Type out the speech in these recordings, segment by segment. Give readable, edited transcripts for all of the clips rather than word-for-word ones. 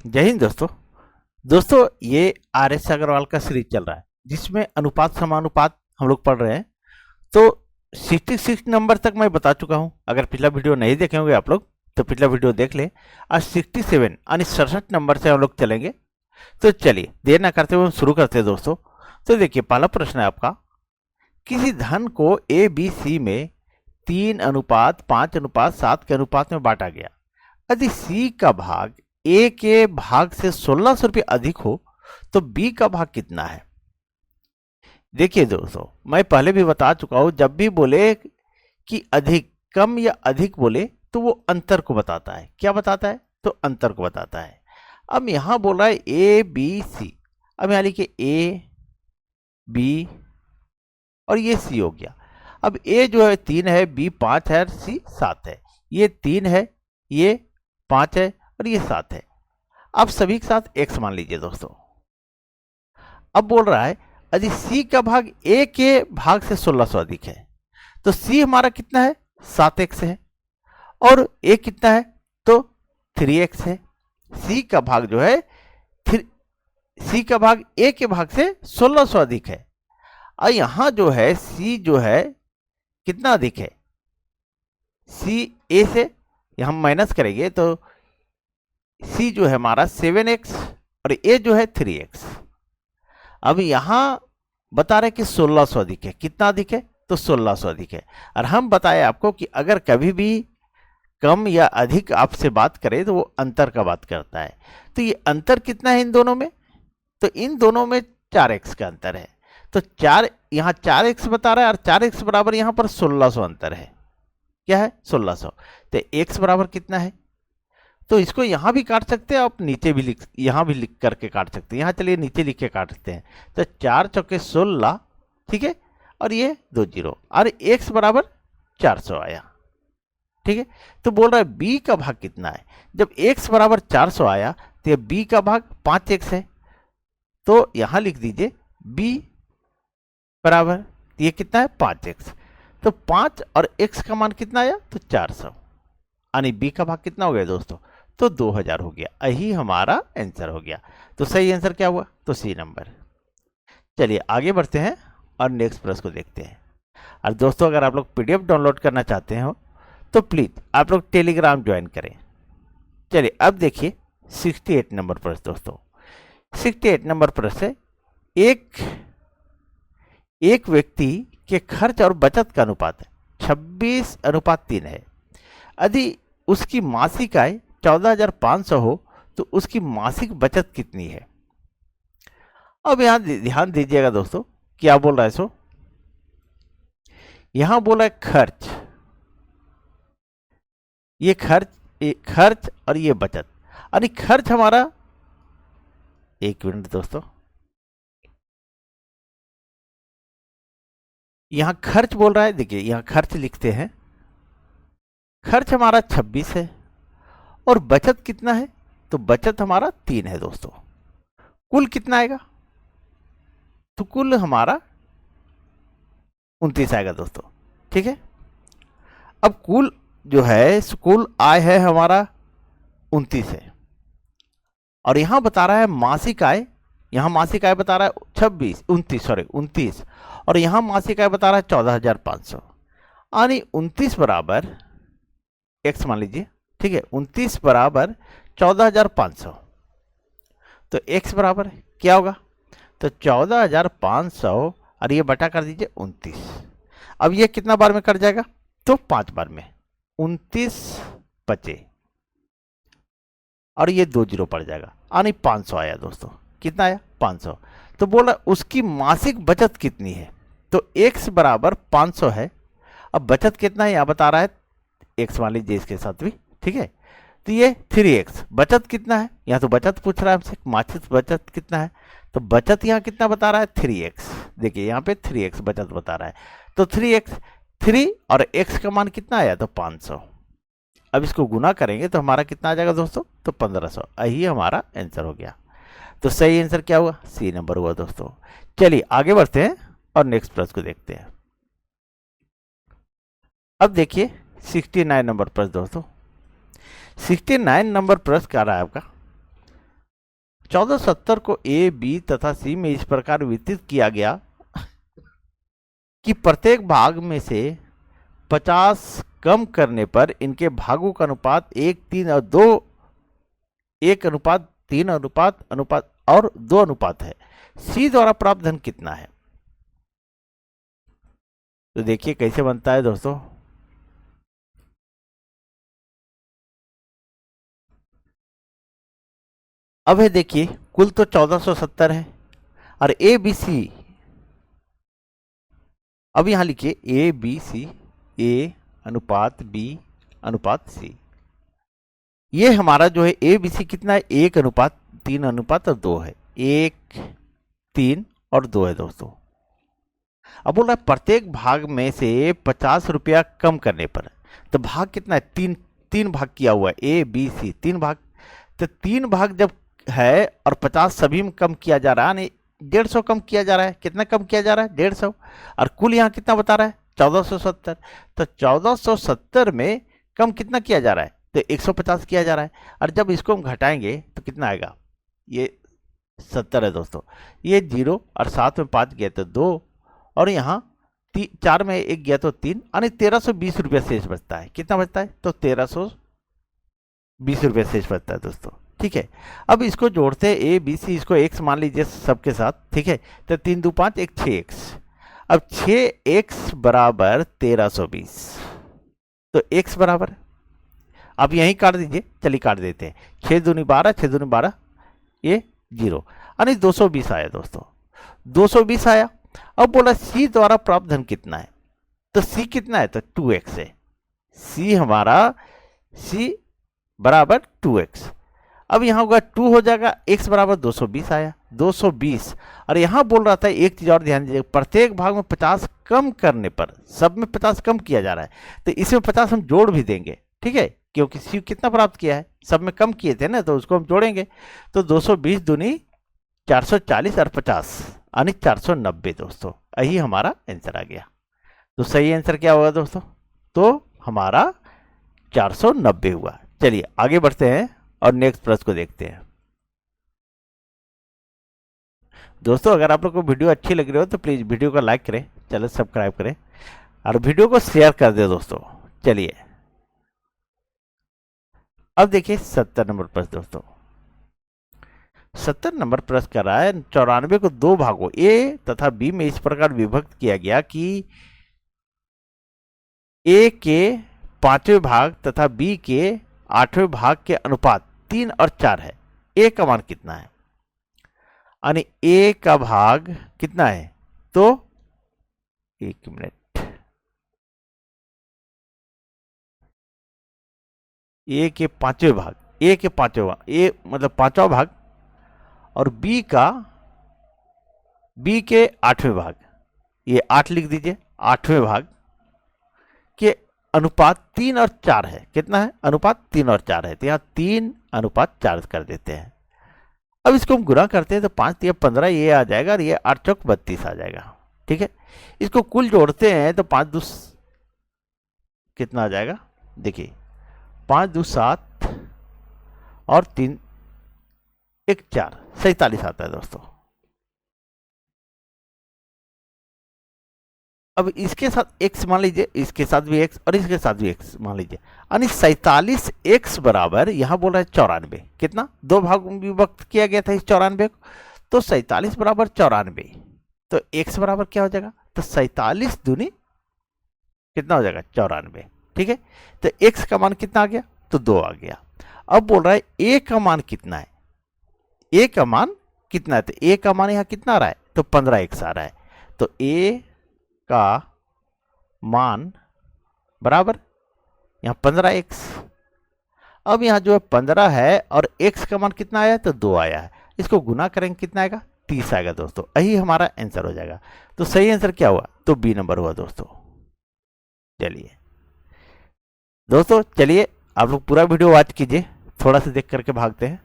जय हिंद दोस्तों। दोस्तों ये आर एस अग्रवाल का सीरीज चल रहा है जिसमें अनुपात समानुपात हम लोग पढ़ रहे हैं। तो 66 नंबर तक मैं बता चुका हूं। अगर पिछला वीडियो नहीं देखे होंगे आप लोग तो पिछला वीडियो देख ले। आज 67 यानी 67 नंबर से हम लोग चलेंगे। तो चलिए देर ना करते हुए हम शुरू करते हैं दोस्तों। तो देखिए पहला प्रश्न है आपका, किसी धन को ए बी सी में 3:5:7 के अनुपात में बांटा गया। यदि सी का भाग ए के भाग से 1600 रुपये अधिक हो तो बी का भाग कितना है। देखिए दोस्तों, मैं पहले भी बता चुका हूं, जब भी बोले कि अधिक, कम या अधिक बोले तो वो अंतर को बताता है। क्या बताता है? तो अंतर को बताता है। अब यहां बोल रहा है ए बी सी। अब यहां लिखिए ए बी और ये सी हो गया। अब ए जो है 3 है, बी 5 है और सी 7 है। ये 3 है, ये 5 है और ये 7 है। अब सभी के साथ x मान लीजिए दोस्तों। अब बोल रहा है यदि c का भाग a के भाग से 1600 अधिक है तो c हमारा कितना है? 7x है। और a कितना है? तो 3x है। c का भाग जो है c का भाग a के भाग से 1600 अधिक है। और यहां जो है c जो है कितना अधिक है? c a से हम माइनस करेंगे तो c जो है हमारा 7x और a जो है 3x। अब यहां बता रहे कि 1600 अधिक है। कितना अधिक है? तो 1600 अधिक है। और हम बताए आपको कि अगर कभी भी कम या अधिक आपसे बात करे तो वो अंतर का बात करता है। तो ये अंतर कितना है इन दोनों में? तो इन दोनों में 4x का अंतर है। तो 4 यहां 4x बता रहा है और 4x बराबर यहां पर 1600 अंतर है। क्या है? 1600। तो x बराबर कितना है? तो इसको यहां भी काट सकते हैं, आप नीचे भी यहां भी लिख करके काट सकते हैं। यहां चलिए नीचे लिख के काटते हैं। तो 4 चौके 16, ठीक है, और ये 2 जीरो और x बराबर 400 आया। ठीक है, तो बोल रहा है b का भाग कितना है। जब x बराबर 400 आया तो ये b का भाग 5x है। तो यहां लिख दीजिए b बराबर, ये कितना है? 5x। तो 5 और x का मान कितना आया? तो 400। यानी b का भाग कितना हो गया दोस्तों? तो 2000 हो गया। यही हमारा आंसर हो गया। तो सही आंसर क्या हुआ? तो सी नंबर। चलिए आगे बढ़ते हैं और नेक्स्ट प्रश्न को देखते हैं। और दोस्तों अगर आप लोग पीडीएफ डाउनलोड करना चाहते हो तो प्लीज आप लोग टेलीग्राम ज्वाइन करें। चलिए अब देखिए 68 नंबर प्रश्न दोस्तों। 68 नंबर प्रश्न है, एक व्यक्ति के खर्च और बचत का अनुपात 26:3 है। यदि उसकी मासिक आय 14,500 हो तो उसकी मासिक बचत कितनी है। अब यहां ध्यान दीजिएगा दोस्तों, क्या बोल रहा है सो। यहां बोला है खर्च, ये खर्च और ये बचत। यानी खर्च हमारा, एक मिनट दोस्तों, यहां खर्च बोल रहा है। देखिए यहां खर्च लिखते हैं। खर्च हमारा 26 है और बचत कितना है? तो बचत हमारा 3 है दोस्तों। कुल कितना आएगा? तो कुल हमारा 29 आएगा दोस्तों। ठीक है, अब कुल जो है कुल आय है हमारा 29 है। और यहां बता रहा है मासिक आय, यहां मासिक आय बता रहा है 29 और यहां मासिक आय बता रहा है 14,500। यानी 29 बराबर x मान लीजिए। ठीक है, 29 बराबर 14,500। तो x बराबर क्या होगा? तो 14,500 और ये बटा कर दीजिए 29। अब ये कितना बार में कट जाएगा? तो 5 बार में। 29 बचे और ये 2 जीरो पड़ जाएगा। यानी 500 आया दोस्तों। कितना आया? 500। तो बोला उसकी मासिक बचत कितनी है। तो x बराबर 500 है। अब बचत कितना है यहां बता रहा है, x मान लीजिए इसके साथ भी। ठीक है, तो ये 3x। बचत कितना है? यहां तो बचत पूछ रहा है हमसे, मासिक बचत कितना है। तो बचत यहां कितना बता रहा है? 3x। देखिए यहां पे 3x बचत बता रहा है। तो 3x, 3 और x का मान कितना आया? तो 500। अब इसको गुना करेंगे तो हमारा कितना आ जाएगा दोस्तों? तो 1500। यही हमारा आंसर हो गया। तो सही आंसर क्या हुआ? सी नंबर हुआ दोस्तों। चलिए आगे बढ़ते हैं और नेक्स्ट प्रश्न को देखते हैं। अब देखिए 69 नंबर प्रश्न दोस्तों। 69 नंबर प्रश्न क्या रहा है आपका, 1470 को ए, बी तथा सी में इस प्रकार वितरित किया गया कि प्रत्येक भाग में से 50 कम करने पर इनके भागों का अनुपात 1:3 और 2 1:3 अनुपात और 2 अनुपात है। सी द्वारा प्राप्त धन कितना है? तो देखिए कैसे बनता है दोस्तों। अब है देखिए कुल तो 1470 है और ए बी सी, अब यहां लिखिए ए बी सी, ए अनुपात बी अनुपात सी। ये हमारा जो है ए बी सी कितना है? 1:3 अनुपात और 2 है। 1, 3 और 2 है दोस्तों। अब बोल रहा है प्रत्येक भाग में से 50 रुपया कम करने पर, तो भाग कितना है? तीन भाग किया हुआ है, ए बी सी 3 भाग। तो 3 भाग जब है और 50 सभी में कम किया जा रहा है, यानी 150 कम किया जा रहा है। कितना कम किया जा रहा है? 150। और कुल यहाँ कितना बता रहा है? 1470। तो 1470 में कम कितना किया जा रहा है? तो 150 किया जा रहा है। और जब इसको हम घटाएंगे तो कितना आएगा? ये 70 है दोस्तों। ये 0 और 7 में 5 गया तो 2 और यहाँ 4 में 1 गया तो 3, यानी 1320 रुपया शेष बचता है। कितना बचता है? तो 1320 रुपया शेष बचता है दोस्तों। ठीक है, अब इसको जोड़ते हैं ए बी सी, इसको x मान लीजिए सबके साथ। ठीक है, तो 3 2 5 1 6x। अब 6x बराबर 1320, तो x बराबर, अब यहीं काट दीजिए। चलिए काट देते हैं। 6 दूनी 12, 6 दूनी 12, ये 0, यानी 220 आया दोस्तों। 220 आया। अब बोला सी द्वारा प्राप्त धन कितना है? तो सी कितना है? तो 2x है। सी हमारा सी बराबर 2x। अब यहां होगा 2 हो जाएगा, x बराबर 220 आया। 220। और यहां बोल रहा था एक चीज और ध्यान दीजिए, प्रत्येक भाग में 50 कम करने पर, सब में 50 कम किया जा रहा है, तो इसमें 50 हम जोड़ भी देंगे। ठीक है, क्योंकि सी कितना प्राप्त किया है? सब में कम किए थे ना, तो उसको हम जोड़ेंगे। तो 220 दूनी 440 और 50 यानी 490 दोस्तों। यही हमारा आंसर आ गया। तो सही आंसर क्या होगा दोस्तों? तो हमारा 490 हुआ। चलिए आगे बढ़ते हैं और नेक्स्ट प्रश्न को देखते हैं। दोस्तों अगर आप लोग को वीडियो अच्छी लग रही हो तो प्लीज वीडियो को लाइक करें, चैनल सब्सक्राइब करें और वीडियो को शेयर कर दे दोस्तों। चलिए अब देखिए 70 नंबर प्रश्न दोस्तों। 70 नंबर प्रश्न कर रहा है 94 को 2 भागों ए तथा बी में इस प्रकार विभक्त किया गया कि ए के 5वें भाग तथा बी के 8वें भाग के अनुपात 3 और 4 है। ए का मान कितना है? यानी ए का भाग कितना है? तो 1 मिनट, ए के 5वें भाग, ए के 5वें भाग, ए मतलब 5वां भाग, और बी के 8वें भाग, ये 8 लिख दीजिए, 8वें भाग के अनुपात 3 और 4 है। कितना है? अनुपात 3 और 4 है। तो यहाँ 3:4 कर देते हैं। अब इसको हम गुणा करते हैं तो 5 3 15 ये आ जाएगा और ये 8 चौक 32 आ जाएगा। ठीक है, इसको कुल जोड़ते हैं तो 5 2 कितना आ जाएगा? देखिए 5 2 7 और 3 1 4, 47 आता है दोस्तों। अब इसके साथ x मान लीजिए, इसके साथ भी x और इसके साथ भी x मान लीजिए, यानी 47x बराबर, यहां बोल रहा है 94। कितना? 2 भाग में विभक्त किया गया था इस 94 को, तो 47 बराबर 94। तो x बराबर क्या हो जाएगा? तो 47 दूनी कितना हो जाएगा? 94। ठीक है, तो x का मान कितना आ गया? तो 2 आ गया। अब बोल रहा है a का मान कितना है? a का मान कितना है? तो a का मान यहां कितना आ रहा है? तो 15x आ रहा है। तो a का मान बराबर यहां 15x। अब यहां जो है 15 है और x का मान कितना आया? तो 2 आया है। इसको गुना करेंगे कितना आएगा? 30 आएगा दोस्तों। यही हमारा आंसर हो जाएगा। तो सही आंसर क्या हुआ? तो बी नंबर हुआ दोस्तों। चलिए दोस्तों, चलिए आप लोग पूरा वीडियो वॉच कीजिए, थोड़ा सा देख करके भागते हैं।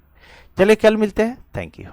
चलिए कल मिलते हैं। Thank you.